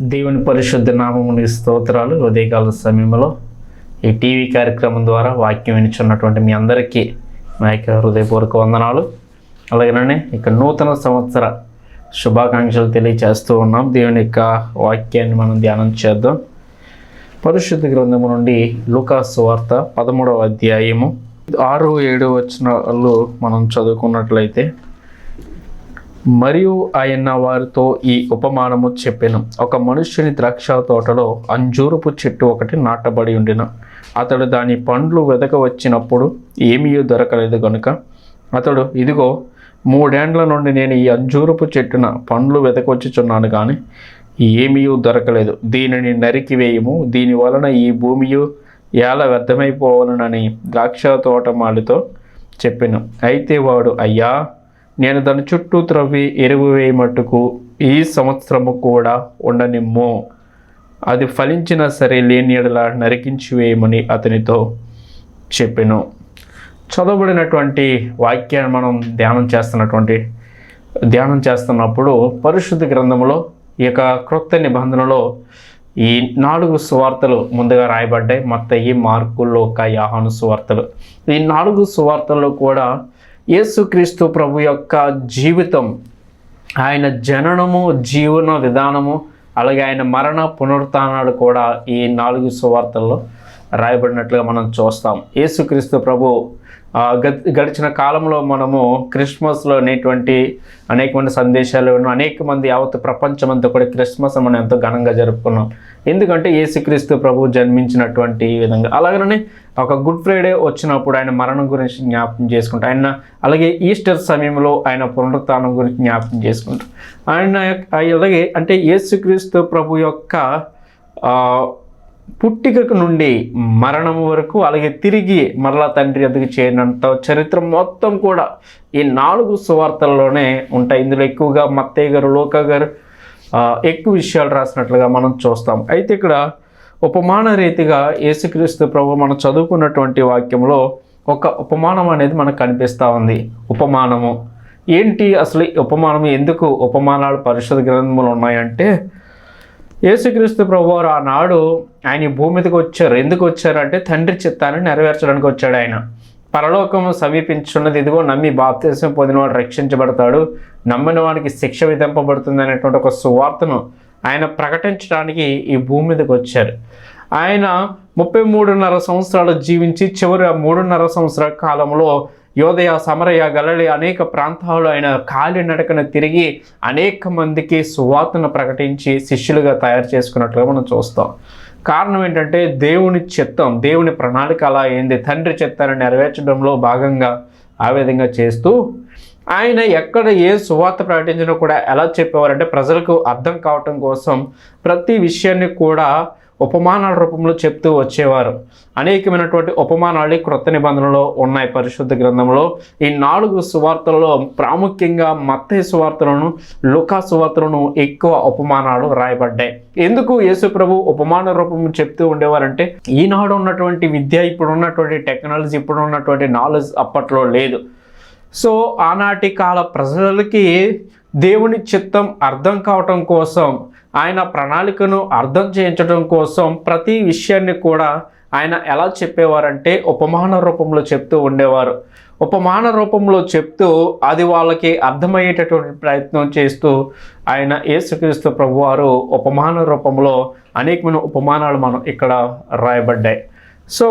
దేవుని పరిశుద్ధ నామముని స్తోత్రాలు. ఉదయకాల సమయంలో ఈ టీవీ కార్యక్రమం ద్వారా వాక్యం వినిచున్నటువంటి మీ అందరికీ నా యొక్క హృదయపూర్వక వందనాలు. అలాగనే ఇక నూతన సంవత్సర శుభాకాంక్షలు తెలియచేస్తూ ఉన్నాం. దేవుని యొక్క వాక్యాన్ని మనం ధ్యానం చేద్దాం. పరిశుద్ధ గ్రంథము నుండి లూకా సువార్త 13వ అధ్యాయము 6-7 వచనాలు మనం చదువుకున్నట్లయితే, మరియు ఆయన వారితో ఈ ఉపమానము చెప్పెను. ఒక మనుష్యుని ద్రాక్ష తోటలో అంజూరపు చెట్టు ఒకటి నాటబడి ఉండిన. అతడు దాని పండ్లు వెదక వచ్చినప్పుడు ఏమీ దొరకలేదు గనుక అతడు, ఇదిగో 3 ఏండ్ల నుండి నేను ఈ అంజూరపు చెట్టున పండ్లు వెదకొచ్చుచున్నాను, కానీ ఏమీ దొరకలేదు. దీనిని నరికివేయము, దీని వలన ఈ భూమియు ఎలా వ్యర్థమైపోవాలనని ద్రాక్ష తోటమాలితో చెప్పెను. అయితే వాడు, అయ్యా, నేను దాని చుట్టూ త్రవ్వి ఎరువు వేయమట్టుకు ఈ సంవత్సరము కూడా ఉండనిమ్ము, అది ఫలించినా సరే లేని ఎడల నరికించి వేయమని అతనితో చెప్పెను. చదవబడినటువంటి వాక్యాన్ని మనం ధ్యానం చేస్తున్నప్పుడు పరిశుద్ధ గ్రంథంలో ఈ యొక్క క్రొత్త నిబంధనలో ఈ 4 సువార్తలు ముందుగా రాయబడ్డాయి. మత్తయి, మార్కు, లూకా, యోహాను సువార్తలు. ఈ 4 సువార్తల్లో కూడా యేసుక్రీస్తు ప్రభు యొక్క జీవితం, ఆయన జననము, జీవన విధానము, అలాగే ఆయన మరణ పునరుత్థానాలు కూడా ఈ 4 సువార్తల్లో రాయబడినట్లుగా మనం చూస్తాం. యేసుక్రీస్తు ప్రభు గడిచిన కాలంలో మనము క్రిస్మస్లో అనేకమంది సందేశాలు, అనేక మంది యావత్ ప్రపంచమంతా కూడా క్రిస్మస్ మనం ఎంతో ఘనంగా జరుపుకున్నాం. ఎందుకంటే యేసుక్రీస్తు ప్రభు జన్మించినటువంటి విధంగా. అలాగనే ఒక గుడ్ ఫ్రైడే వచ్చినప్పుడు ఆయన మరణం గురించి జ్ఞాపకం చేసుకుంటాం. ఆయన అలాగే ఈస్టర్ సమయంలో ఆయన పునరుత్థానం గురించి జ్ఞాపకం చేసుకుంటాం. అలాగే అంటే యేసుక్రీస్తు ప్రభు యొక్క పుట్టిక నుండి మరణం వరకు, అలాగే తిరిగి మరలా తండ్రి ఎదుగు చేరినంత చరిత్ర మొత్తం కూడా ఈ 4 సువార్తల్లోనే ఉంటాయి. ఇందులో ఎక్కువగా మత్తయి గారు, లూకా గారు ఎక్కువ విషయాలు రాసినట్లుగా మనం చూస్తాం. అయితే ఇక్కడ ఉపమాన రీతిగా యేసుక్రీస్తు ప్రభు మనం చదువుకున్నటువంటి వాక్యంలో ఒక ఉపమానం అనేది మనకు కనిపిస్తూ ఉంది. ఉపమానము ఏంటి అసలు? ఉపమానం ఎందుకు ఉపమానాలు పరిశుద్ధ గ్రంథములు ఉన్నాయంటే, యేసుక్రీస్తు ప్రభువారు ఆనాడు ఆయన భూమి మీదకి వచ్చారు. ఎందుకు వచ్చారంటే తండ్రి చిత్తాన్ని నెరవేర్చడానికి వచ్చాడు. ఆయన పరలోకము సమీపించున్నది, ఇదిగో నమ్మి బాప్తిసం పొందినవాడు రక్షించబడతాడు, నమ్మిన వానికి శిక్ష విధింపబడుతుంది అనేటువంటి ఒక సువార్తను ఆయన ప్రకటించడానికి ఈ భూమి మీదకి వచ్చారు. ఆయన 33.5 సంవత్సరాలు జీవించి చివరి 3.5 సంవత్సరాల కాలంలో యోదయ, సమరయ, గలిలయ అనేక ప్రాంతాల్లో ఆయన కాలినడకన తిరిగి అనేక మందికి సువార్తను ప్రకటించి శిష్యులుగా తయారు చేసుకున్నట్లుగా మనం చూస్తాం. కారణం ఏంటంటే దేవుని చిత్తం, దేవుని ప్రణాళిక అలా అయింది. తండ్రి చిత్తాన్ని నెరవేర్చడంలో భాగంగా ఆ విధంగా చేస్తూ ఆయన ఎక్కడ ఏ సువార్త ప్రకటించినా కూడా ఎలా చెప్పేవారంటే ప్రజలకు అర్థం కావటం కోసం ప్రతి విషయాన్ని కూడా ఉపమానాల రూపంలో చెప్తూ వచ్చేవారు. అనేకమైనటువంటి ఉపమానాలు క్రొత్త నిబంధనలో ఉన్నాయి పరిశుద్ధ గ్రంథంలో. ఈ 4 సువార్తలలో ప్రాముఖ్యంగా మత్తయి సువార్తలను, లూకా సువార్తలను ఎక్కువ ఉపమానాలు రాయబడ్డాయి. ఎందుకు యేసు ప్రభు ఉపమాన రూపం చెప్తూ ఉండేవారంటే, ఈనాడు ఉన్నటువంటి విద్య, ఇప్పుడు ఉన్నటువంటి టెక్నాలజీ, ఇప్పుడు ఉన్నటువంటి నాలెడ్జ్ అప్పట్లో లేదు. సో ఆనాటి కాల ప్రజలకి దేవుని చిత్తం అర్థం కావటం కోసం, ఆయన ప్రణాళికను అర్థం చేయించడం కోసం ప్రతి విషయాన్ని కూడా ఆయన ఎలా చెప్పేవారంటే ఉపమాన రూపంలో చెప్తూ ఉండేవారు. ఉపమాన రూపంలో చెప్తూ అది వాళ్ళకి అర్థమయ్యేటటువంటి ప్రయత్నం చేస్తూ ఆయన యేసుక్రీస్తు ప్రభువారు ఉపమాన రూపంలో అనేకమైన ఉపమానాలు మనం ఇక్కడ రాయబడ్డాయి. సో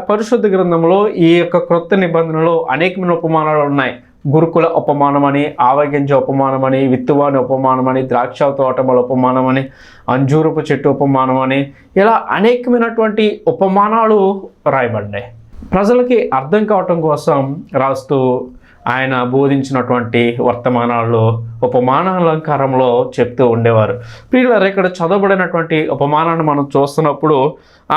పరిశుద్ధ గ్రంథంలో ఈ యొక్క క్రొత్త నిబంధనలో అనేకమైన ఉపమానాలు ఉన్నాయి. గురుకుల ఉపమానమని, ఆవగింజ ఉపమానమని, విత్తువాని ఉపమానమని, ద్రాక్ష తోటముల ఉపమానమని, అంజూరపు చెట్టు ఉపమానమని, ఇలా అనేకమైనటువంటి ఉపమానాలు రాయబడ్డాయి. ప్రజలకి అర్థం కావటం కోసం రాస్తూ ఆయన బోధించినటువంటి వర్తమానాల్లో ఉపమానాలంకారంలో చెప్తూ ఉండేవారు. ప్రియులారా, ఇక్కడ చదవబడినటువంటి ఉపమానాన్ని మనం చూస్తున్నప్పుడు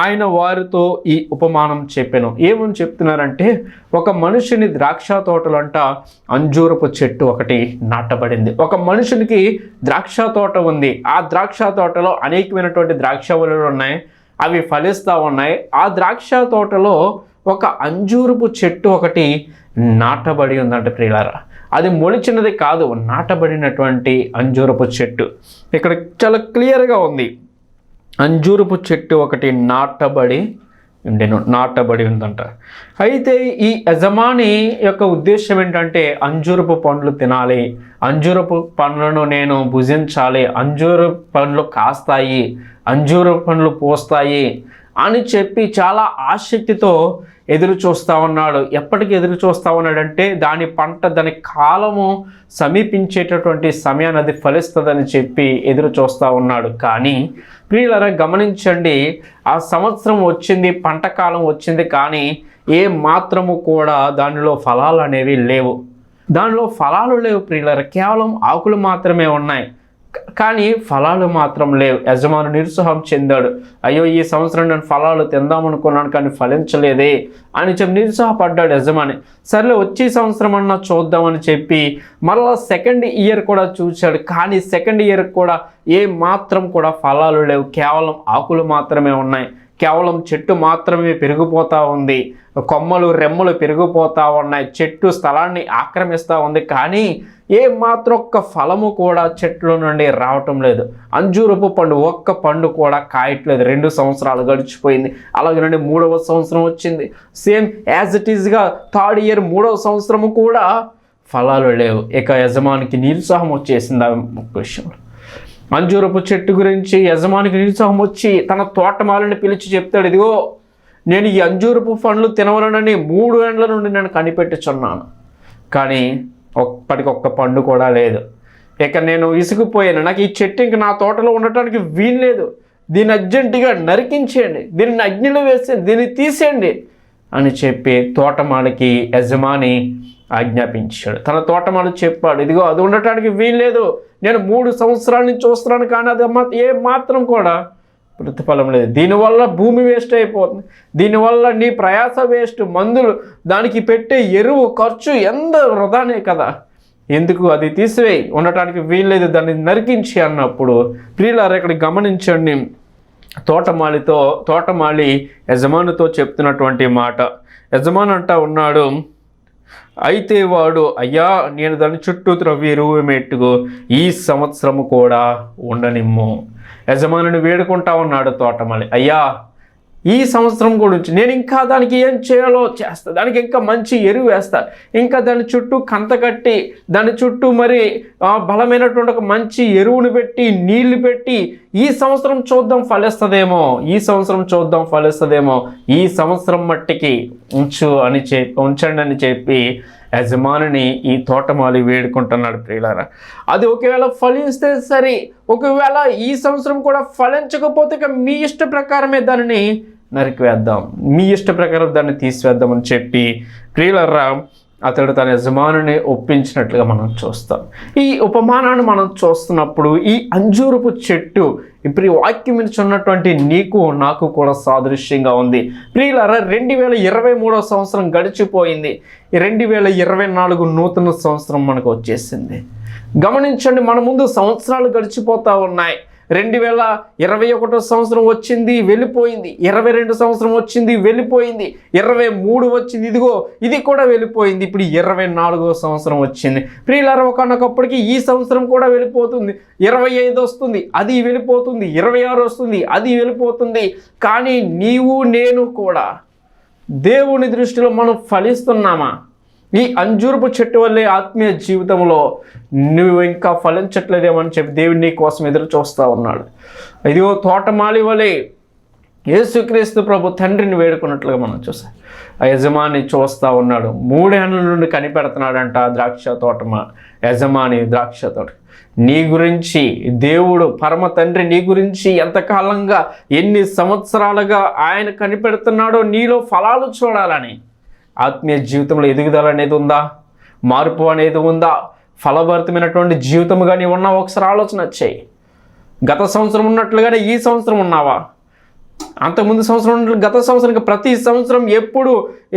ఆయన వారితో ఈ ఉపమానం చెప్పాను. ఏమని చెప్తున్నారంటే, ఒక మనిషిని ద్రాక్ష తోటలంట అంజూరపు చెట్టు ఒకటి నాటబడింది. ఒక మనుషునికి ద్రాక్ష తోట ఉంది. ఆ ద్రాక్ష తోటలో అనేకమైనటువంటి ద్రాక్షవల్లులు ఉన్నాయి, అవి ఫలిస్తూ ఉన్నాయి. ఆ ద్రాక్ష తోటలో ఒక అంజూరపు చెట్టు ఒకటి నాటబడి ఉందంట ప్రియులారా. అది మొలిచినది కాదు, నాటబడినటువంటి అంజూరపు చెట్టు. ఇక్కడ చాలా క్లియర్గా ఉంది, అంజూరపు చెట్టు ఒకటి నాటబడి ఉందంట. అయితే ఈ యజమాని యొక్క ఉద్దేశం ఏంటంటే అంజూరపు పండ్లు తినాలి, అంజూరపు పండ్లను నేను భుజించాలి, అంజూరపు పండ్లు కాస్తాయి, అంజూరపు పండ్లు పోస్తాయి అని చెప్పి చాలా ఆసక్తితో ఎదురు చూస్తూ ఉన్నాడు. ఎప్పటికి ఎదురు చూస్తూ ఉన్నాడంటే దాని పంట, దాని కాలము సమీపించేటటువంటి సమయాన్ని అది ఫలిస్తుందని చెప్పి ఎదురు చూస్తూ ఉన్నాడు. కానీ ప్రియులారా గమనించండి, ఆ సంవత్సరం వచ్చింది, పంట కాలం వచ్చింది, కానీ ఏ మాత్రము కూడా దానిలో ఫలాలు అనేవి లేవు. దానిలో ఫలాలు లేవు ప్రియులారా, కేవలం ఆకులు మాత్రమే ఉన్నాయి, కానీ ఫలాలు మాత్రం లేవు. యజమాని నిరుత్సాహం చెందాడు. అయ్యో, ఈ సంవత్సరం నేను ఫలాలు తిందామనుకున్నాను కానీ ఫలించలేదే అని చెప్పి నిరుత్సాహపడ్డాడు యజమాని. సర్లే వచ్చే సంవత్సరం అన్నా చూద్దామని చెప్పి మరలా సెకండ్ ఇయర్ కూడా చూశాడు. కానీ సెకండ్ ఇయర్ కూడా ఏ మాత్రం కూడా ఫలాలు లేవు, కేవలం ఆకులు మాత్రమే ఉన్నాయి, కేవలం చెట్టు మాత్రమే పెరిగిపోతూ ఉంది, కొమ్మలు రెమ్మలు పెరిగిపోతూ ఉన్నాయి, చెట్టు స్థలాన్ని ఆక్రమిస్తూ ఉంది, కానీ ఏ మాత్రం ఒక్క ఫలము కూడా చెట్ల నుండి రావటం లేదు. అంజూరపు పండు ఒక్క పండు కూడా కాయట్లేదు. 2 సంవత్సరాలు గడిచిపోయింది. అలాగేనండి 3వ సంవత్సరం వచ్చింది, సేమ్ యాజ్ ఇట్ ఈజ్గా థర్డ్ ఇయర్ 3వ సంవత్సరము కూడా ఫలాలు లేవు. ఇక యజమానికి నిరుత్సాహం వచ్చేసింది ఆ విషయంలో. అంజూరపు చెట్టు గురించి యజమానికి నిరుత్సాహం వచ్చి తన తోటమాలిని పిలిచి చెప్తాడు, ఇదిగో నేను ఈ అంజూరపు పండ్లు తినవలనని 3 ఏండ్ల నుండి నేను కనిపెట్టుచున్నాను, కానీ ఒక్క పండు కూడా లేదు. ఇక నేను విసిగిపోయాను, నాకు ఈ చెట్టు ఇంక నా తోటలో ఉండటానికి వీల్లేదు, దీన్ని అర్జెంటుగా నరికించేయండి, దీన్ని అగ్నిలో వేసేయండి, దీన్ని తీసేయండి అని చెప్పి తోటమాలికి యజమాని ఆజ్ఞాపించాడు. తన తోటమాలి చెప్పాడు, ఇదిగో అది ఉండటానికి వీల్లేదు, నేను 3 సంవత్సరాల నుంచి చూస్తున్నాను, కానీ అది ఏ మాత్రం కూడా ప్రతిఫలం లేదు. దీనివల్ల భూమి వేస్ట్ అయిపోతుంది, దీనివల్ల నీ ప్రయాస వేస్ట్, మందులు దానికి పెట్టే ఎరువు ఖర్చు ఎంత వృధానే కదా, ఎందుకు అది తీసివేయి, ఉండటానికి వీల్లేదు, దాన్ని నరికించి అన్నప్పుడు ప్రియులారా ఇక్కడ గమనించండి, తోటమాలి యజమానితో చెప్తున్నటువంటి మాట. యజమాని అంటా ఉన్నాడు, అయితే వాడు, అయ్యా నేను దాని చుట్టూ త్రవ్వి ఎరువు మెట్టుకు ఈ సంవత్సరము కూడా ఉండనిమ్ము. యజమానిని వేడుకుంటా ఉన్నాడు తోటమాలి, అయ్యా ఈ సంవత్సరం గురించి నేను ఇంకా దానికి ఏం చేయాలో చేస్తా, దానికి ఇంకా మంచి ఎరువు వేస్తా, ఇంకా దాని చుట్టూ కంత కట్టి దాని చుట్టూ మరి బలమైనటువంటి ఒక మంచి ఎరువును పెట్టి నీళ్లు పెట్టి ఈ సంవత్సరం చూద్దాం ఫలిస్తుందేమో, ఈ సంవత్సరం మట్టికి ఉంచండి అని చెప్పి యజమానిని ఈ తోటమాలి వేడుకుంటున్నాడు ప్రియులారా. అది ఒకవేళ ఫలిస్తే సరే, ఒకవేళ ఈ సంవత్సరం కూడా ఫలించకపోతే ఇక మీ ఇష్ట ప్రకారమే దానిని నరికివేద్దాం, మీ ఇష్ట ప్రకారం దాన్ని తీసివేద్దామని చెప్పి ప్రియులారా అతడు తన యజమానిని ఒప్పించినట్లుగా మనం చూస్తాం. ఈ ఉపమానాన్ని మనం చూస్తున్నప్పుడు ఈ అంజూరపు చెట్టు ఇప్పుడు ఈ వాక్యం ఉన్నటువంటి నీకు నాకు కూడా సాదృశ్యంగా ఉంది ప్రియులారా. 2023వ సంవత్సరం గడిచిపోయింది, 2024 నూతన సంవత్సరం మనకు వచ్చేసింది. గమనించండి, మన ముందు సంవత్సరాలు గడిచిపోతూ ఉన్నాయి. 2021 సంవత్సరం వచ్చింది, వెళ్ళిపోయింది. 22 సంవత్సరం వచ్చింది, వెళ్ళిపోయింది. 23 వచ్చింది, ఇదిగో ఇది కూడా వెళ్ళిపోయింది. ఇప్పుడు 24వ సంవత్సరం వచ్చింది ప్రియులారా. ఒకనొకప్పటికి ఈ సంవత్సరం కూడా వెళ్ళిపోతుంది. 25 వస్తుంది, అది వెళ్ళిపోతుంది. 26 వస్తుంది, అది వెళ్ళిపోతుంది. కానీ నీవు నేను కూడా దేవుని దృష్టిలో మనం ఫలిస్తున్నామా? ఈ అంజూరపు చెట్టు వల్లే ఆత్మీయ జీవితంలో నువ్వు ఇంకా ఫలించట్లేదేమని చెప్పి దేవుడు నీ కోసం ఎదురు చూస్తూ ఉన్నాడు. ఇదిగో తోటమాలి వలె యేసుక్రీస్తు ప్రభు తండ్రిని వేడుకున్నట్లుగా మనం చూస్తాం. ఆ యజమాని చూస్తూ ఉన్నాడు, 3 ఏళ్ల నుండి కనిపెడుతున్నాడంట యజమాని ద్రాక్ష తోట. నీ గురించి దేవుడు పరమ తండ్రి నీ గురించి ఎంతకాలంగా ఎన్ని సంవత్సరాలుగా ఆయన కనిపెడుతున్నాడో నీలో ఫలాలు చూడాలని. ఆత్మీయ జీవితంలో ఎదుగుదల అనేది ఉందా? మార్పు అనేది ఉందా? ఫలభరితమైనటువంటి జీవితముగా నీవు ఉన్నావా? ఒకసారి ఆలోచన చేయి. గత సంవత్సరం ఉన్నట్లుగానే ఈ సంవత్సరం ఉన్నావా? అంతకుముందు సంవత్సరం గత సంవత్సరానికి ప్రతి సంవత్సరం ఎప్పుడు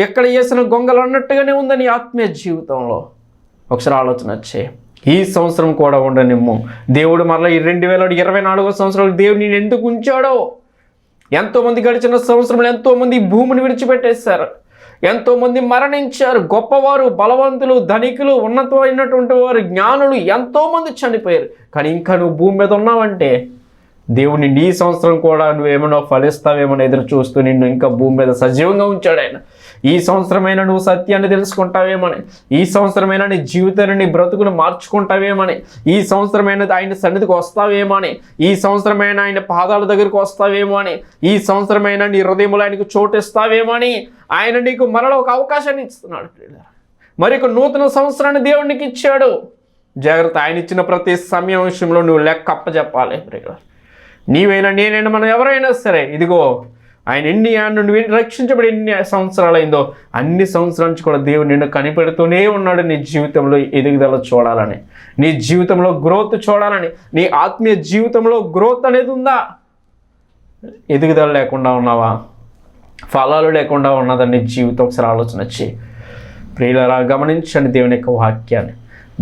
ఎక్కడ చేసిన గొంగలు అన్నట్టుగానే ఉందని ఆత్మీయ జీవితంలో ఒకసారి ఆలోచన చేయి. ఈ సంవత్సరం కూడా ఉండనిమ్ము. దేవుడు మరలా ఈ 2024వ సంవత్సరంలో దేవుడు నేను ఎందుకు ఉంచాడో. ఎంతోమంది గడిచిన సంవత్సరంలో ఎంతోమంది భూమిని విడిచిపెట్టేశారు, ఎంతోమంది మరణించారు. గొప్పవారు, బలవంతులు, ధనికులు, ఉన్నతమైనటువంటి వారు, జ్ఞానులు ఎంతోమంది చనిపోయారు. కానీ ఇంకా నువ్వు భూమి మీద ఉన్నావంటే దేవుని నీ సంవత్సరం కూడా నువ్వేమైనా ఫలిస్తావేమో ఎదురు చూస్తూ నిన్ను ఇంకా భూమి మీద సజీవంగా ఉంచాడు ఆయన. ఈ సంవత్సరమైనా నువ్వు సత్యాన్ని తెలుసుకుంటావేమని, ఈ సంవత్సరమైనా నీ జీవితాన్ని, నీ బ్రతుకును మార్చుకుంటావేమని, ఈ సంవత్సరమైనా ఆయన సన్నిధికి వస్తావేమని, ఈ సంవత్సరమైనా ఆయన పాదాల దగ్గరికి వస్తావేమో అని, ఈ సంవత్సరమైనా నీ హృదయంలో ఆయనకు చోటిస్తావేమో అని ఆయన నీకు మరలా ఒక అవకాశాన్ని ఇస్తున్నాడు. మరి ఒక నూతన సంవత్సరాన్ని దేవునికి ఇచ్చాడు. జాగ్రత్త, ఆయన ఇచ్చిన ప్రతి సమయం విషయంలో నువ్వు లెక్క అప్పచెప్పాలి. నీవైనా నేనైనా మనం ఎవరైనా సరే, ఇదిగో ఆయన ఎన్ని నువ్వు రక్షించబడి ఎన్ని సంవత్సరాలైందో అన్ని సంవత్సరాల నుంచి కూడా దేవుడు నిన్ను కనిపెడుతూనే ఉన్నాడు. నీ జీవితంలో ఎదుగుదల చూడాలని, నీ జీవితంలో గ్రోత్ చూడాలని. నీ ఆత్మీయ జీవితంలో గ్రోత్ అనేది ఉందా? ఎదుగుదల లేకుండా ఉన్నావా? ఫలాలు లేకుండా ఉన్నదా నీ జీవితం? ఒకసారి ఆలోచన వచ్చి ప్రియులారా గమనించండి దేవుని యొక్క వాక్యాన్ని.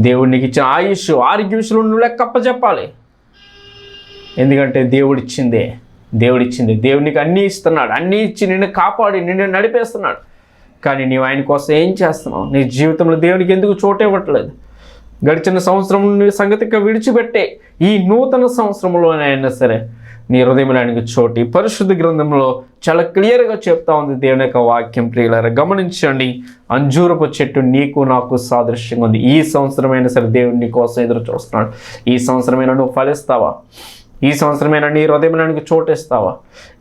దేవుడు నీకు ఇచ్చిన ఆయుష్, ఆరోగ్యశులు నువ్వు లెక్క అప్పచెప్పాలి. ఎందుకంటే దేవుడిచ్చిందే. దేవునికి అన్నీ ఇస్తున్నాడు. అన్నీ ఇచ్చి నిన్ను కాపాడి నిన్ను నడిపేస్తున్నాడు. కానీ నీవు ఆయన కోసం ఏం చేస్తున్నావు? నీ జీవితంలో దేవునికి ఎందుకు చోటు ఇవ్వట్లేదు? గడిచిన సంవత్సరం సంగతిగా విడిచిపెట్టే ఈ నూతన సంవత్సరంలోనైనా సరే నీ హృదయంలో ఆయనకు చోటు పరిశుద్ధ గ్రంథంలో చాలా క్లియర్గా చెప్తా ఉంది దేవుని యొక్క వాక్యం. ప్రియులారా గమనించండి, అంజూరపు చెట్టు నీకు నాకు సాదృశ్యంగా ఉంది. ఈ సంవత్సరమైనా సరే దేవుడు నీ కోసం ఎదురు చూస్తున్నాడు. ఈ సంవత్సరమైనా నువ్వు ఫలిస్తావా? ఈ సంవత్సరమైనా నీ హృదయంలోనికి చోటిస్తావా?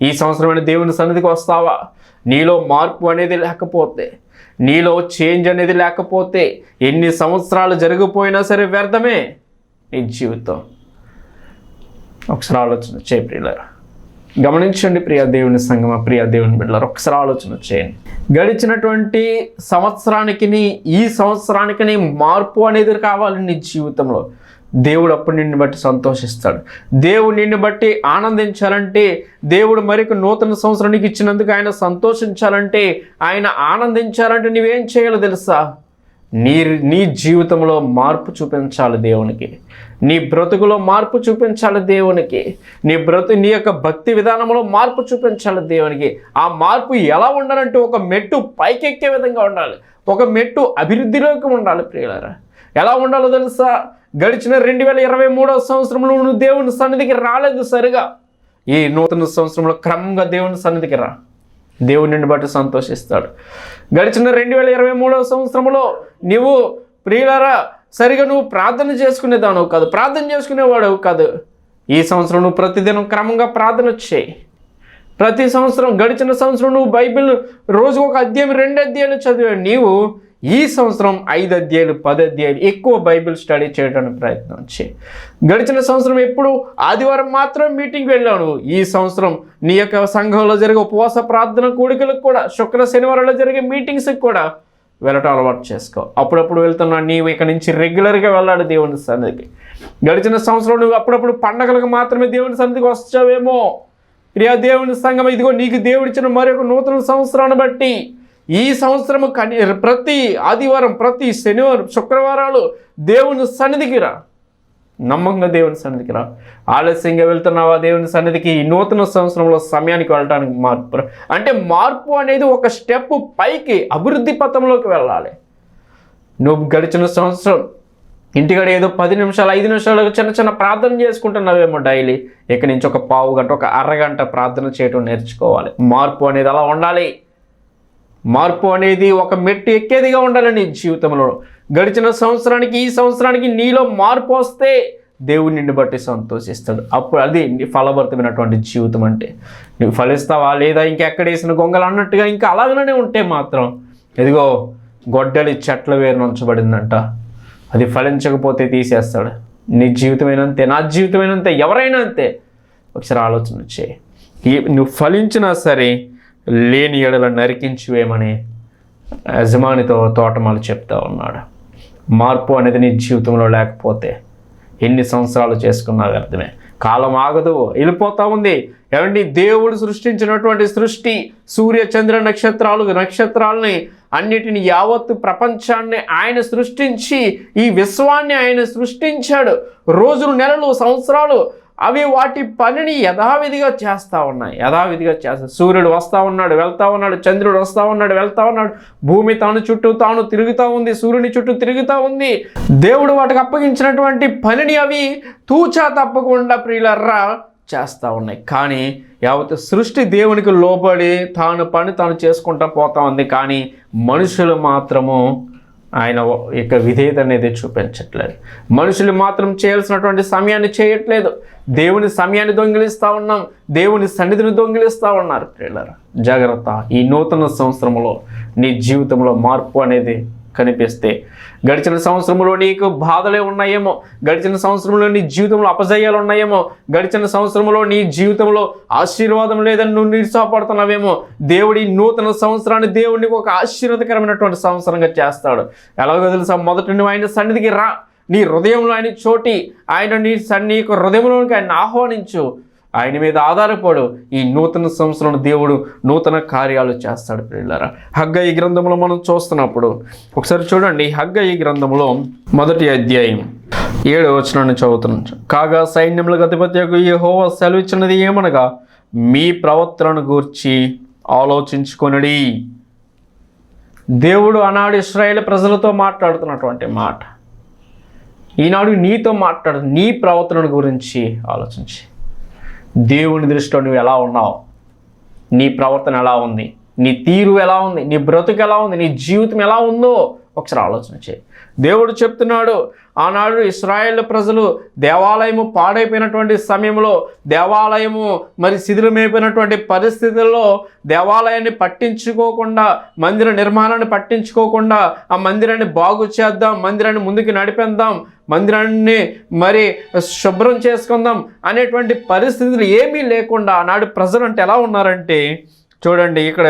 ఈ సంవత్సరమైన దేవుని సన్నిధికి వస్తావా? నీలో మార్పు అనేది లేకపోతే, నీలో చేంజ్ అనేది లేకపోతే ఎన్ని సంవత్సరాలు జరిగిపోయినా సరే వ్యర్థమే నీ జీవితం. ఒకసారి ఆలోచన చేయి ప్రియులారా. గమనించండి ప్రియ దేవుని సంగమా, ప్రియ దేవుని బిడ్డలారా, ఒకసారి ఆలోచన చేయండి. గడిచినటువంటి సంవత్సరానికి ఈ సంవత్సరానికి మార్పు అనేది కావాలి నీ జీవితంలో. దేవుడు అప్పుడు నిన్ను బట్టి సంతోషిస్తాడు. దేవుడు నిన్ను బట్టి ఆనందించాలంటే, దేవుడు మరొక నూతన సంవత్సరానికి ఇచ్చినందుకు ఆయన సంతోషించాలంటే, ఆయన ఆనందించాలంటే నువ్వేం చేయాలో తెలుసా? నీ జీవితంలో మార్పు చూపించాలి దేవునికి. నీ బ్రతుకులో మార్పు చూపించాలి దేవునికి. నీ యొక్క భక్తి విధానంలో మార్పు చూపించాలి దేవునికి. ఆ మార్పు ఎలా ఉండాలంటే ఒక మెట్టు పైకెక్కే విధంగా ఉండాలి. ఒక మెట్టు అభివృద్ధిలోకి ఉండాలి ప్రియులారా. ఎలా ఉండాలో తెలుసా? గడిచిన 2023వ సంవత్సరంలో నువ్వు దేవుని సన్నిధికి రాలేదు సరిగా. ఈ నూతన సంవత్సరంలో క్రమంగా దేవుని సన్నిధికి రా. దేవుడు నిన్ను బట్టి సంతోషిస్తాడు. గడిచిన 2023వ సంవత్సరంలో నువ్వు ప్రియులారా సరిగా నువ్వు ప్రార్థన చేసుకునేదావు కాదు, ప్రార్థన చేసుకునేవాడు కాదు. ఈ సంవత్సరం నువ్వు ప్రతిదినం క్రమంగా ప్రార్థన చేయి. ప్రతి సంవత్సరం, గడిచిన సంవత్సరం నువ్వు బైబిల్ రోజుకు ఒక అధ్యాయం 2 అధ్యాయాలు చదివాడు. నీవు ఈ సంవత్సరం 5 అధ్యాయాలు 10 అధ్యాయాలు ఎక్కువ బైబిల్ స్టడీ చేయడానికి ప్రయత్నం చేయి. గడిచిన సంవత్సరం ఎప్పుడు ఆదివారం మాత్రం మీటింగ్కి వెళ్ళావు. ఈ సంవత్సరం నీ యొక్క సంఘంలో జరిగే ఉపవాస ప్రార్థన కూడికలకు కూడా, శుక్ర శనివారంలో జరిగే మీటింగ్స్కి కూడా వెళ్ళటం అలవాటు చేసుకో. అప్పుడప్పుడు వెళ్తున్నా నీవు ఇక నుంచి రెగ్యులర్గా వెళ్ళాలి దేవుని సన్నిధికి. గడిచిన సంవత్సరం నువ్వు అప్పుడప్పుడు పండగలకు మాత్రమే దేవుని సన్నిధికి వచ్చావేమో. ప్రియా దేవుని సంఘం, ఇదిగో నీకు దేవుడిచ్చిన మరొక నూతన సంవత్సరాన్ని బట్టి ఈ సంవత్సరము ప్రతి ఆదివారం, ప్రతి శనివారం, శుక్రవారాలు దేవుని సన్నిధికి రా. నమ్మకంగా దేవుని సన్నిధికి రా. ఆలస్యంగా వెళ్తున్నావా దేవుని సన్నిధికి? ఈ నూతన సంవత్సరంలో సమయానికి వెళ్ళడానికి మార్పు అనేది ఒక స్టెప్ పైకి అభివృద్ధి పథంలోకి వెళ్ళాలి. నువ్వు గడిచిన సంవత్సరం ఇంటికాడ ఏదో 10 నిమిషాలు 5 నిమిషాలు చిన్న చిన్న ప్రార్థన చేసుకుంటున్నావేమో డైలీ. ఇక్కడి నుంచి ఒక పావు గంట, ఒక అరగంట ప్రార్థన చేయడం నేర్చుకోవాలి. మార్పు అనేది అలా ఉండాలి. మార్పు అనేది ఒక మెట్టు ఎక్కేదిగా ఉండాలి నీ జీవితంలో. గడిచిన సంవత్సరానికి ఈ సంవత్సరానికి నీలో మార్పు వస్తే దేవుడు నిన్ను బట్టి సంతోషిస్తాడు. అప్పుడు అది ఫలభరితమైనటువంటి జీవితం. అంటే నువ్వు ఫలిస్తావా లేదా ఇంకెక్కడేసిన గొంగలు అన్నట్టుగా ఇంకా అలాగనే ఉంటే మాత్రం ఇదిగో గొడ్డలి చెట్ల వేరు ఉంచబడిందంట, అది ఫలించకపోతే తీసేస్తాడు. నీ జీవితమైనంతే, నా జీవితమైనంతే, ఎవరైనా అంతే. ఒకసారి ఆలోచన చేయి. నువ్వు ఫలించినా సరే లేని ఎడల నరికించువేమని యజమానితో తోటమాలి చెప్తా ఉన్నాడు. మార్పు అనేది నీ జీవితంలో లేకపోతే ఎన్ని సంవత్సరాలు చేసుకున్నా వ్యర్థమే. కాలం ఆగదు, వెళ్ళిపోతూ ఉంది. ఏమండి, దేవుడు సృష్టించినటువంటి సృష్టి, సూర్య చంద్ర నక్షత్రాలని అన్నిటిని, యావత్తు ప్రపంచాన్ని ఆయన సృష్టించి ఈ విశ్వాన్ని ఆయన సృష్టించాడు. రోజులు, నెలలు, సంవత్సరాలు అవి వాటి పనిని యథావిధిగా చేస్తూ ఉన్నాయి, యథావిధిగా చేస్తాయి. సూర్యుడు వస్తూ ఉన్నాడు, వెళ్తూ ఉన్నాడు, చంద్రుడు వస్తూ ఉన్నాడు, వెళ్తూ ఉన్నాడు, భూమి తాను తిరుగుతూ ఉంది, సూర్యుని చుట్టూ తిరుగుతూ ఉంది. దేవుడు వాటికి అప్పగించినటువంటి పనిని అవి తూచా తప్పకుండా ప్రియులర్రా చేస్తూ ఉన్నాయి. కానీ యావత్ సృష్టి దేవునికి లోబడి తాను చేసుకుంటూ పోతా ఉంది. కానీ మనుషులు మాత్రము ఆయన యొక్క విధేయత అనేది చూపించట్లేదు. మనుషులు మాత్రం చేయాల్సినటువంటి సమయాన్ని చేయట్లేదు. దేవుని సమయాన్ని దొంగిలిస్తూ ఉన్నాం, దేవుని సన్నిధిని దొంగిలిస్తూ ఉన్నారు. ప్రియులారా, జాగ్రత్త. ఈ నూతన సంవత్సరంలో నీ జీవితంలో మార్పు అనేది కనిపిస్తే, గడిచిన సంవత్సరంలో నీకు బాధలే ఉన్నాయేమో, గడిచిన సంవత్సరంలో నీ జీవితంలో అపజయాలు ఉన్నాయేమో, గడిచిన సంవత్సరంలో నీ జీవితంలో ఆశీర్వాదం లేదని నువ్వు నిరుత్సాహపడుతున్నావేమో, దేవుడి నూతన సంవత్సరాన్ని దేవుడికి ఒక ఆశీర్వాదకరమైనటువంటి సంవత్సరంగా చేస్తాడు. ఎలాగో తెలుసా, మొదట నువ్వు ఆయన సన్నిధికి రా, నీ హృదయంలో ఆయన చోటి, ఆయన నీ యొక్క హృదయంలోనికి ఆయన ఆహ్వానించు, ఆయన మీద ఆధారపడు. ఈ నూతన సంవత్సరంలో దేవుడు నూతన కార్యాలు చేస్తాడు. ప్రియులారా, హగ్గయి గ్రంథంలో మనం చూస్తున్నప్పుడు ఒకసారి చూడండి. హగ్గయి గ్రంథంలో 1వ అధ్యాయం 7వ వచనాన్ని చదువుతున్నాం. కాగా సైన్యములకు అధిపతియగు యెహోవా సెలవిచ్చినది ఏమనగా, మీ ప్రవర్తనను గూర్చి ఆలోచించుకొనుడి. దేవుడు ఆనాడు ఇశ్రాయేలు ప్రజలతో మాట్లాడుతున్నటువంటి మాట ఈనాడు నీతో మాట్లాడు. నీ ప్రవర్తనను గురించి ఆలోచించి, దేవుని దృష్టిలో నువ్వు ఎలా ఉన్నావు, నీ ప్రవర్తన ఎలా ఉంది, నీ తీరు ఎలా ఉంది, నీ బ్రతుకు ఎలా ఉంది, నీ జీవితం ఎలా ఉందో ఒకసారి ఆలోచన చేయి. దేవుడు చెప్తున్నాడు, ఆనాడు ఇశ్రాయేలు ప్రజలు దేవాలయము పాడైపోయినటువంటి సమయంలో, దేవాలయము మరి శిథిలమైపోయినటువంటి పరిస్థితుల్లో దేవాలయాన్ని పట్టించుకోకుండా, మందిర నిర్మాణాన్ని పట్టించుకోకుండా, ఆ మందిరాన్ని బాగు చేద్దాం, మందిరాన్ని ముందుకు నడిపేద్దాం, మందిరాన్ని మరి శుభ్రం చేసుకుందాం అనేటువంటి పరిస్థితులు ఏమీ లేకుండా ఆనాడు ప్రజలు అంటే ఎలా ఉన్నారంటే, చూడండి ఇక్కడ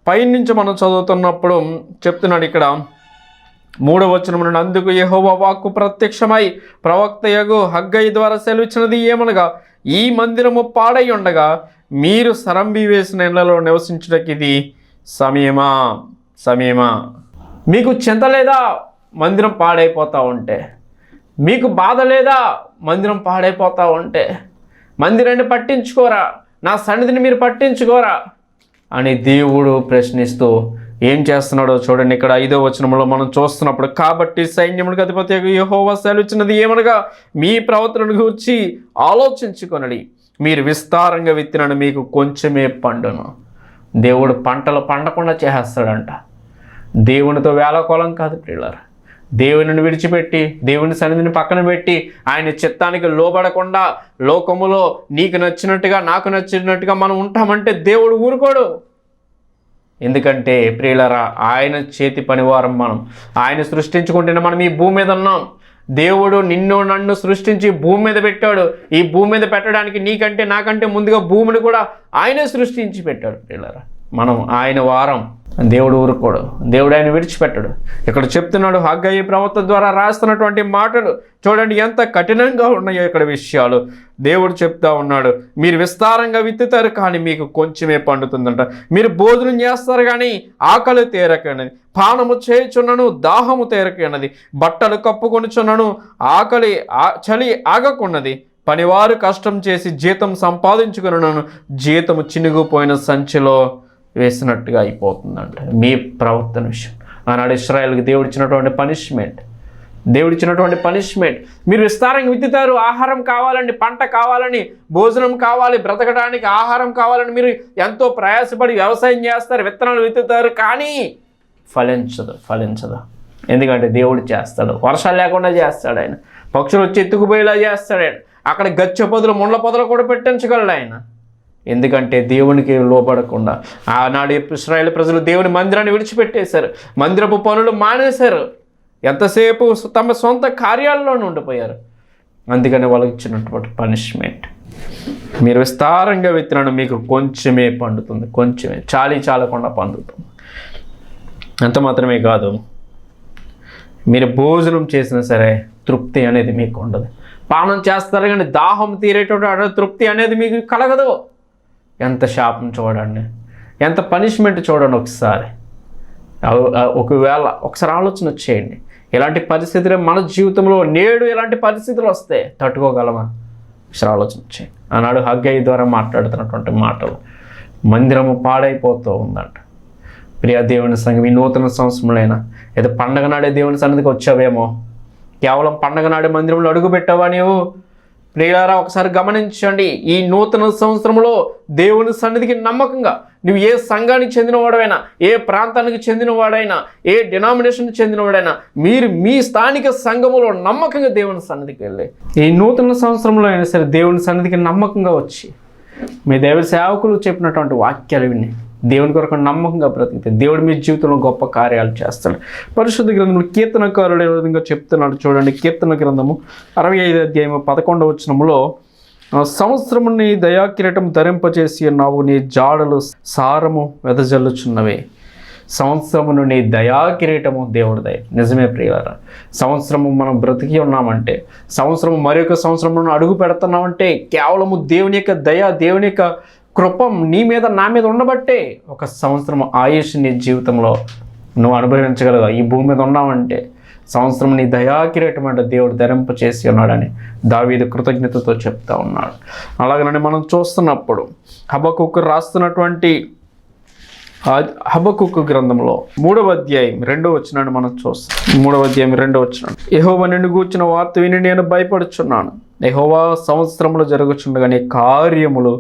పైనుంచి మనం చదువుతున్నప్పుడు చెప్తున్నాడు. ఇక్కడ 3వ వచనం నుండి, అందుకు యెహోవా వాక్కు ప్రత్యక్షమై ప్రవక్తయగు హగ్గయి ద్వారా సెలవిచ్చినది ఏమనగా, ఈ మందిరము పాడై ఉండగా మీరు సరంబి వేసిన ఇళ్లలో నివసించుటకి ఇది సమయమా. మీకు చింత లేదా మందిరం పాడైపోతూ ఉంటే? మీకు బాధ లేదా మందిరం పాడైపోతూ ఉంటే? మందిరాన్ని పట్టించుకోరా, నా సన్నిధిని మీరు పట్టించుకోరా అని దేవుడు ప్రశ్నిస్తూ ఏం చేస్తున్నాడో చూడండి. ఇక్కడ 5వ వచనంలో మనం చూస్తున్నప్పుడు, కాబట్టి సైన్యములకు అధిపతియగు యెహోవా సెలవిచ్చినది ఏమనగా, మీ ప్రవర్తనను గురించి ఆలోచించుకొనుడి. మీరు విస్తారంగా విత్తినను మీకు కొంచెమే పండును. దేవుడు పంటలు పండకుండా చేసేస్తాడంట. దేవునితో వేళకోళం కాదు ప్రియులారా. దేవునిని విడిచిపెట్టి, దేవుని సన్నిధిని పక్కన పెట్టి, ఆయన చిత్తానికి లోబడకుండా లోకములో నీకు నచ్చినట్టుగా నాకు నచ్చినట్టుగా మనం ఉంటామంటే దేవుడు ఊరుకోడు. ఎందుకంటే ప్రియులారా, ఆయన చేతి పనివారం మనం. ఆయన సృష్టించుకుంటేనే మనం ఈ భూమి మీద ఉన్నాం. దేవుడు నిన్ను నన్ను సృష్టించి భూమి మీద పెట్టాడు. ఈ భూమి మీద పెట్టడానికి నీకంటే నాకంటే ముందుగా భూమిని కూడా ఆయనే సృష్టించి పెట్టాడు. ప్రియులారా, మనం ఆయన వారం. దేవుడు ఊరుకోడు, దేవుడు ఆయన విడిచిపెట్టడు. ఇక్కడ చెప్తున్నాడు, హగ్గయి ప్రవక్త ద్వారా రాస్తున్నటువంటి మాటలు చూడండి ఎంత కఠినంగా ఉన్నాయో ఇక్కడ విషయాలు. దేవుడు చెప్తా ఉన్నాడు, మీరు విస్తారంగా విత్తుతారు కానీ మీకు కొంచెమే పండుతుందంట. మీరు భోజనం చేస్తారు కానీ ఆకలి తీరకనది, పానము చేయుచున్నను దాహము తీరకనది, బట్టలు కప్పుకొనుచున్నను చలి ఆగకున్నది, పనివారు కష్టం చేసి జీతం సంపాదించుకున్నాను, జీతము చినుగుపోయిన సంచిలో వేసినట్టుగా అయిపోతుందంట. మీ ప్రవర్తన విషయం ఆనాడు ఇశ్రాయేలుకి దేవుడిచ్చినటువంటి పనిష్మెంట్. మీరు విస్తారంగా విత్తుతారు, ఆహారం కావాలని, పంట కావాలని, భోజనం కావాలి, బ్రతకడానికి ఆహారం కావాలని మీరు ఎంతో ప్రయాసపడి వ్యవసాయం చేస్తారు, విత్తనాలు విత్తుతారు, కానీ ఫలించదు. ఎందుకంటే దేవుడు చేస్తాడు. వర్షాలు లేకుండా చేస్తాడు ఆయన. పక్షులు వచ్చి ఎత్తుకుపోయేలా చేస్తాడు ఆయన. అక్కడ గచ్చ పొదలు, ముండ్ల పొదలు కూడా పెట్టించగలడు ఆయన. ఎందుకంటే దేవునికి లోపడకుండా ఆనాడు ఇశ్రాయేలు ప్రజలు దేవుని మందిరాన్ని విడిచిపెట్టేశారు, మందిరపు పనులు మానేశారు, ఎంతసేపు తమ సొంత కార్యాల్లోనే ఉండిపోయారు. అందుకని వాళ్ళకి ఇచ్చినటువంటి పనిష్మెంట్, మీరు విస్తారంగా విత్తనాన్ని మీకు కొంచెమే పండుతుంది, కొంచెమే, చాలకుండా పండుతుంది. అంత మాత్రమే కాదు, మీరు భోజనం చేసినా సరే తృప్తి అనేది మీకు ఉండదు. పానం చేస్తారు కానీ దాహం తీరేటువంటి తృప్తి అనేది మీకు కలగదు. ఎంత శాపం చూడండి, ఎంత పనిష్మెంట్ చూడండి. ఒకసారి ఆలోచన చేయండి. ఇలాంటి పరిస్థితులు మన జీవితంలో నేడు ఎలాంటి పరిస్థితులు వస్తాయి, తట్టుకోగలమా? ఒకసారి ఆలోచించే ఆనాడు హగ్గయి ద్వారా మాట్లాడుతున్నటువంటి మాటలు. మందిరము పాడైపోతూ ఉందంట. ప్రియా దేవుని సంఘం, ఈ నూతన సంవత్సరంలోనైనా ఏదో పండగ నాడే దేవుని సన్నిధికి వచ్చావేమో, కేవలం పండగ నాడే మందిరంలో అడుగు పెట్టావా నీవు? ప్రియులారా, ఒకసారి గమనించండి. ఈ నూతన సంవత్సరంలో దేవుని సన్నిధికి నమ్మకంగా, నువ్వు ఏ సంఘానికి చెందినవాడైనా, ఏ ప్రాంతానికి చెందినవాడైనా, ఏ డినామినేషన్కి చెందినవాడైనా, మీరు మీ స్థానిక సంఘములో నమ్మకంగా దేవుని సన్నిధికి వెళ్ళి ఈ నూతన సంవత్సరంలో అయినా సరే దేవుని సన్నిధికి నమ్మకంగా వచ్చి మీ దైవ సేవకులు చెప్పినటువంటి వాక్యాలు విని దేవుని కొరకు నమ్మకంగా బ్రతికితే దేవుడు మీ జీవితంలో గొప్ప కార్యాలు చేస్తాడు. పరిశుద్ధ గ్రంథంలో కీర్తనకారుడు ఏ విధంగా చెప్తున్నాడు చూడండి. కీర్తన గ్రంథము 65వ అధ్యాయము 11వ వచనములో, సంవత్సరముని దయాకిరీటం ధరింపచేసి ఉన్నావు, నీ జాడలు సారము వెదజల్లుచున్నవే. సంవత్సరమును నీ దయాకిరీటము దేవుడి దయ. నిజమే ప్రియులారా, సంవత్సరము మనం బ్రతికి ఉన్నామంటే, సంవత్సరము మరొక సంవత్సరంలో అడుగు పెడుతున్నామంటే కేవలము దేవుని యొక్క దయ, దేవుని యొక్క కృపం నీ మీద నా మీద ఉండబట్టే ఒక సంవత్సరం ఆయుష్ నీ జీవితంలో నువ్వు అనుభవించగలవు. ఈ భూమి మీద ఉన్నావంటే సంవత్సరం నీ దయాకిరీటం అంటే దేవుడు ధరింప చేసి ఉన్నాడని దావీదు కృతజ్ఞతతో చెప్తా ఉన్నాడు. అలాగనే మనం చూస్తున్నప్పుడు హబక్కూకు రాస్తున్నటువంటి హబక్కూకు గ్రంథంలో 3వ అధ్యాయం 2వ వచనాన్ని మనం చూస్తాం. 3వ అధ్యాయం 2వ వచనం, యెహోవా నిన్ను గూర్చిన వార్త విని నేను భయపడుచున్నాను. యెహోవా సంవత్సరములు జరుగుచుండగా నీ కార్యములు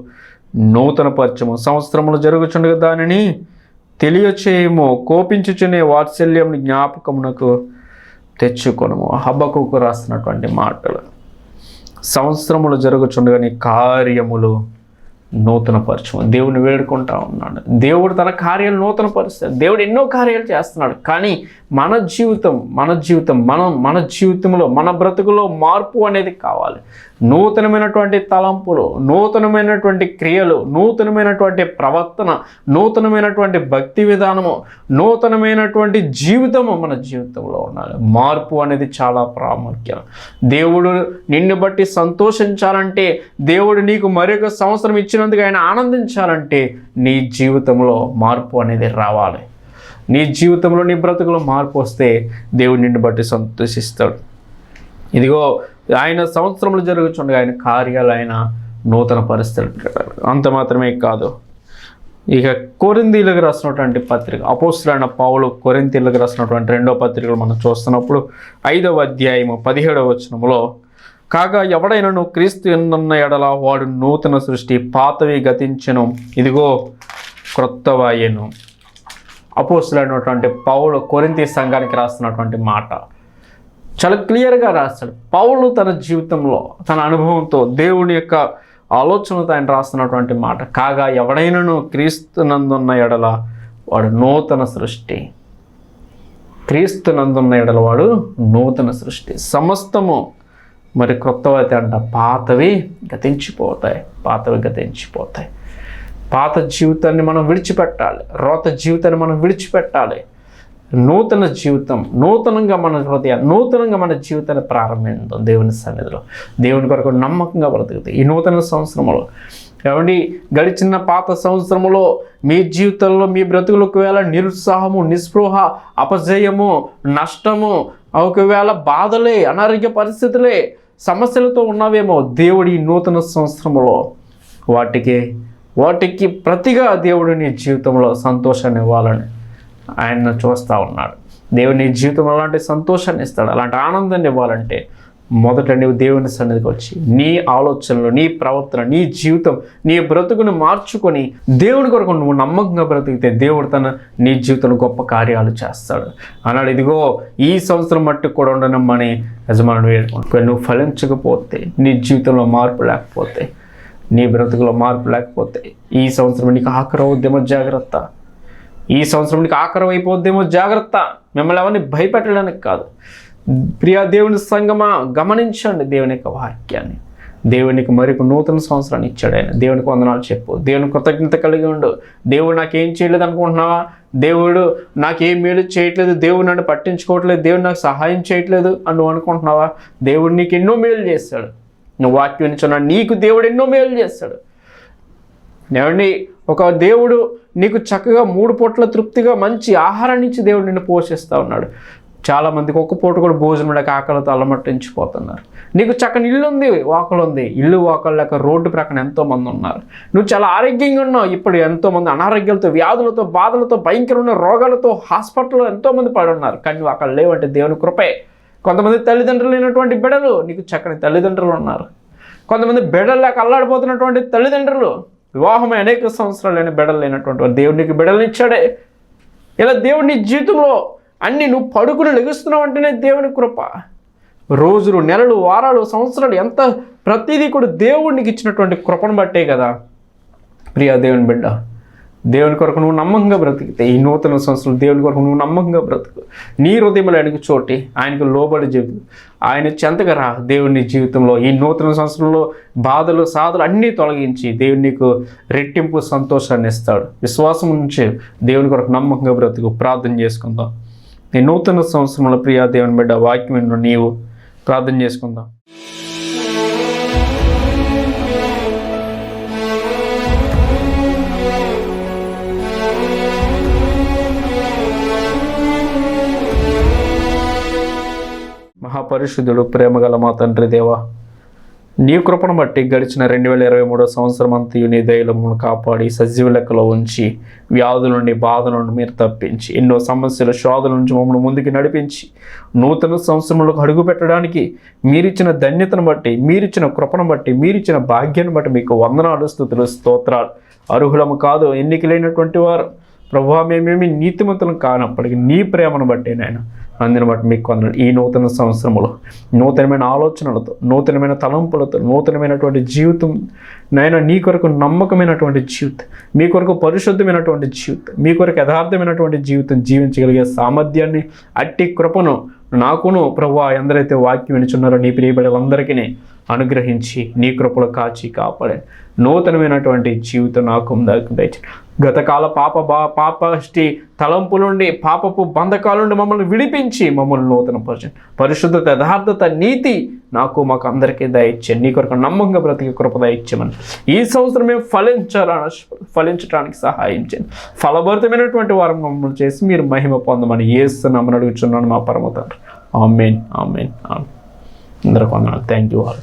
నూతన పరచము, సంవత్సరములు జరుగుచుండగా దానిని తెలియచేయము, కోపించుచునే వాత్సల్యం జ్ఞాపకమునకు తెచ్చుకొనుము. హబక్కూకు రాస్తున్నటువంటి మాటలు. సంవత్సరములు జరుగుచుండగా నీ కార్యములు నూతన పరచము. దేవుని వేడుకుంటా ఉన్నాడు. దేవుడు తన కార్యాలు నూతన పరుస్తాడు. దేవుడు ఎన్నో కార్యాలు చేస్తున్నాడు. కానీ మన జీవితంలో మన బ్రతుకులో మార్పు అనేది కావాలి. నూతనమైనటువంటి తలంపులు, నూతనమైనటువంటి క్రియలు, నూతనమైనటువంటి ప్రవర్తన, నూతనమైనటువంటి భక్తి విధానము, నూతనమైనటువంటి జీవితము మన జీవితంలో ఉండాలి. మార్పు అనేది చాలా ప్రాముఖ్యం. దేవుడు నిన్ను బట్టి సంతోషించాలంటే, దేవుడు నీకు మరొక సంవత్సరం ఇచ్చినందుకు ఆయన ఆనందించాలంటే నీ జీవితంలో మార్పు అనేది రావాలి. నీ జీవితంలో నీ బ్రతుకులో మార్పు వస్తే దేవుడు నిన్ను బట్టి సంతోషిస్తాడు. ఇదిగో ఆయన సంవత్సరములు జరుగుతుండగా ఆయన కార్యాలు ఆయన నూతన పరిస్థితులు. అంత మాత్రమే కాదు, ఇక కొరింథీయులకు రాసినటువంటి పత్రిక, అపోస్తలుడైన పౌలు కొరింథీయులకు రాసినటువంటి 2వ పత్రికలు మనం చూస్తున్నప్పుడు 5వ అధ్యాయము 17వ వచనములో, కాగా ఎవడైనను క్రీస్తు యందున్న ఎడల వాడు నూతన సృష్టి, పాతవి గతించెను, ఇదిగో క్రొత్తవాయెను. అపోస్తలుడైనటువంటి పౌలు కొరింథీ సంఘానికి రాస్తున్నటువంటి మాట చాలా క్లియర్గా రాస్తాడు. పౌలు తన జీవితంలో తన అనుభవంతో దేవుని యొక్క ఆలోచనతో ఆయన రాస్తున్నటువంటి మాట, కాగా ఎవడైనను క్రీస్తునందున్న ఎడల వాడు నూతన సృష్టి. క్రీస్తునందున్న ఎడల వాడు నూతన సృష్టి. సమస్తము మరి క్రొత్తవైతే అంట, పాతవి గతించిపోతాయి. పాత జీవితాన్ని మనం విడిచిపెట్టాలి. రోత జీవితాన్ని మనం విడిచిపెట్టాలి. నూతన జీవితం, నూతనంగా మన హృదయం, నూతనంగా మన జీవితాన్ని ప్రారంభించాం దేవుని సన్నిధిలో. దేవుని కొరకు నమ్మకంగా బ్రతుకుతాయి. ఈ నూతన సంవత్సరంలో ఏమండి, గడిచిన పాత సంవత్సరంలో మీ జీవితంలో మీ బ్రతుకులు ఒకవేళ నిరుత్సాహము, నిస్పృహ, అపజయము, నష్టము, ఒకవేళ బాధలే, అనారోగ్య పరిస్థితులే, సమస్యలతో ఉన్నావేమో, దేవుడి ఈ నూతన సంవత్సరంలో వాటికి ప్రతిగా దేవుడు నీ జీవితంలో సంతోషాన్ని ఇవ్వాలని ఆయన చూస్తూ ఉన్నాడు. దేవుడు నీ జీవితంలో అలాంటి సంతోషాన్ని ఇస్తాడు. అలాంటి ఆనందాన్ని ఇవ్వాలంటే మొదట నీవు దేవుని సన్నిధికి వచ్చి నీ ఆలోచనలు, నీ ప్రవర్తన, నీ జీవితం, నీ బ్రతుకును మార్చుకొని దేవుని కొరకు నువ్వు నమ్మకంగా బ్రతికితే దేవుడు నీ జీవితంలో గొప్ప కార్యాలు చేస్తాడు అన్నాడు. ఇదిగో ఈ సంవత్సరం మట్టుకు కూడా ఉండనమ్మని యజమానుడు వేడుకుంటాడు. నువ్వు ఫలించకపోతే, నీ జీవితంలో మార్పు లేకపోతే, నీ బ్రతుకులో మార్పు లేకపోతే, ఈ సంవత్సరం నీకు ఆఖరి అవుద్దేమో జాగ్రత్త. ఈ సంవత్సరం నీకు ఆఖరి అయిపోద్దేమో జాగ్రత్త. మిమ్మల్ని ఎవరిని భయపెట్టడానికి కాదు. ప్రియా దేవుని సంగమా, గమనించండి దేవుని యొక్క వాక్యాన్ని. దేవునికి మరొక నూతన సంవత్సరాన్ని ఇచ్చాడు ఆయన. దేవునికి వందనాలు చెప్పు. దేవుని కృతజ్ఞత కలిగి ఉండు. దేవుడు నాకేం చేయలేదు అనుకుంటున్నావా? దేవుడు నాకేం మేలు చేయట్లేదు, దేవుడు నన్ను పట్టించుకోవట్లేదు, దేవుడు నాకు సహాయం చేయట్లేదు అని నువ్వు అనుకుంటున్నావా? దేవుడు నీకు ఎన్నో మేలు చేస్తాడు. నువ్వు వాక్యం వినిచున్నాడు, నీకు దేవుడు ఎన్నో మేలు చేస్తాడు. ఏమండి, ఒక దేవుడు నీకు చక్కగా 3 పూట్ల తృప్తిగా మంచి ఆహారాన్ని ఇచ్చి దేవుడు నిన్ను పోషిస్తూ ఉన్నాడు. చాలామందికి ఒక్క పూట కూడా భోజనం లేక ఆకలితో అలమట్టించిపోతున్నారు. నీకు చక్కని ఇల్లు ఉంది, వాకలు ఉంది, ఇల్లు వాకలు లేక రోడ్డు ప్రక్కన ఎంతోమంది ఉన్నారు. నువ్వు చాలా ఆరోగ్యంగా ఉన్నావు, ఇప్పుడు ఎంతోమంది అనారోగ్యాలతో, వ్యాధులతో, బాధలతో, భయంకరమైన రోగాలతో హాస్పిటల్లో ఎంతోమంది పడి ఉన్నారు. కానీ నువ్వు అక్కడ లేవంటే దేవుని కృపే. కొంతమంది తల్లిదండ్రులు లేనటువంటి బిడ్డలు, నీకు చక్కని తల్లిదండ్రులు ఉన్నారు. కొంతమంది బిడ్డలు లేక అల్లాడిపోతున్నటువంటి తల్లిదండ్రులు, వివాహమై అనేక సంవత్సరాలు లేని బిడ్డలు లేనటువంటి వారు, దేవునికి బిడ్డలు ఇచ్చాడే. ఇలా దేవుని జీవితంలో అన్నీ నువ్వు పడుకుని లెగుస్తున్నావు అంటేనే దేవుని కృప. రోజులు, నెలలు, వారాలు, సంవత్సరాలు ఎంత ప్రతిదీ కూడా దేవుడికి ఇచ్చినటువంటి కృపను బట్టే కదా. ప్రియా దేవుని బిడ్డ, దేవుని కొరకు నువ్వు నమ్మకంగా బ్రతికితే ఈ నూతన సంవత్సరం దేవుని కొరకు నువ్వు నమ్మకంగా బ్రతుకు. నీ హృదయంలో ఆయనకు చోటి, ఆయనకు లోబడి జీవితం, ఆయన చెంతగా రా. దేవుని జీవితంలో ఈ నూతన సంవత్సరంలో బాధలు, సాధలు అన్నీ తొలగించి దేవుని నీకు రెట్టింపు సంతోషాన్ని ఇస్తాడు. విశ్వాసం నుంచి దేవుని కొరకు నమ్మకంగా బ్రతుకు. ప్రార్థన చేసుకుందాం. ఈ నూతన సంవత్సరంలో ప్రియా దేవుని బిడ్డ వాక్యం నీవు ప్రార్థన చేసుకుందాం. మహాపరిశుద్ధుడు, ప్రేమగల మా తండ్రి దేవా, నీ కృపను బట్టి గడిచిన 2023 సంవత్సరం అంతయు నీ దయలమును కాపాడి సజీవ లెక్కలో ఉంచి వ్యాధుల నుండి, బాధ నుండి మీరు తప్పించి, ఎన్నో సమస్యల శోధల నుంచి మమ్మల్ని ముందుకు నడిపించి నూతన సంవత్సరంలోకి అడుగు పెట్టడానికి మీరిచ్చిన ధన్యతను బట్టి, మీరిచ్చిన కృపను బట్టి, మీరిచ్చిన భాగ్యాన్ని బట్టి మీకు వందనాలు, స్తుతులు, స్తోత్రాలు. అర్హులము కాదు, ఎన్నికలైనటువంటి వారు ప్రభువా, మేమేమి నీతిమంతులం కానప్పటికీ నీ ప్రేమను బట్టి నాయన అందుని బట్టి మీకు వందనాలు. ఈ నూతన సంవత్సరంలో నూతనమైన ఆలోచనలతో, నూతనమైన తలంపులతో, నూతనమైనటువంటి జీవితం నాయన, నీ కొరకు నమ్మకమైనటువంటి జీవితం, మీ కొరకు పరిశుద్ధమైనటువంటి జీవితం, మీ కొరకు యథార్థమైనటువంటి జీవితం జీవించగలిగే సామర్థ్యాన్ని, అట్టి కృపను నాకును ప్రభువా ఎందరైతే వాక్యం వినుచున్నారో నీ ప్రియబిడ్డలందరికీ అనుగ్రహించి నీ కృపలో కాచి కాపాడే నూతనమైనటువంటి జీవితం నాకు దయచేయండి. గతకాల పాపష్టి తలంపు నుండి, పాపపు బంధకాల నుండి మమ్మల్ని విడిపించి మమ్మల్ని నూతన పరిశుద్ధత, యథార్థత, నీతి మాకు అందరికీ దయచేయండి. నీ కొరకు నమ్మకంగా బ్రతికి కృప దయచేయమని ఈ సంవత్సరం మేము ఫలించడానికి సహాయం చేయండి. ఫలభరితమైనటువంటి వారం మమ్మల్ని చేసి మీరు మహిమ పొందమని యేసు నామమున అడుగుచున్నాను మా పరమ తండ్రి. ఆమేన్, ఆమేన్, ఆమేన్. అందరికీ వందనాలు. Thank you all.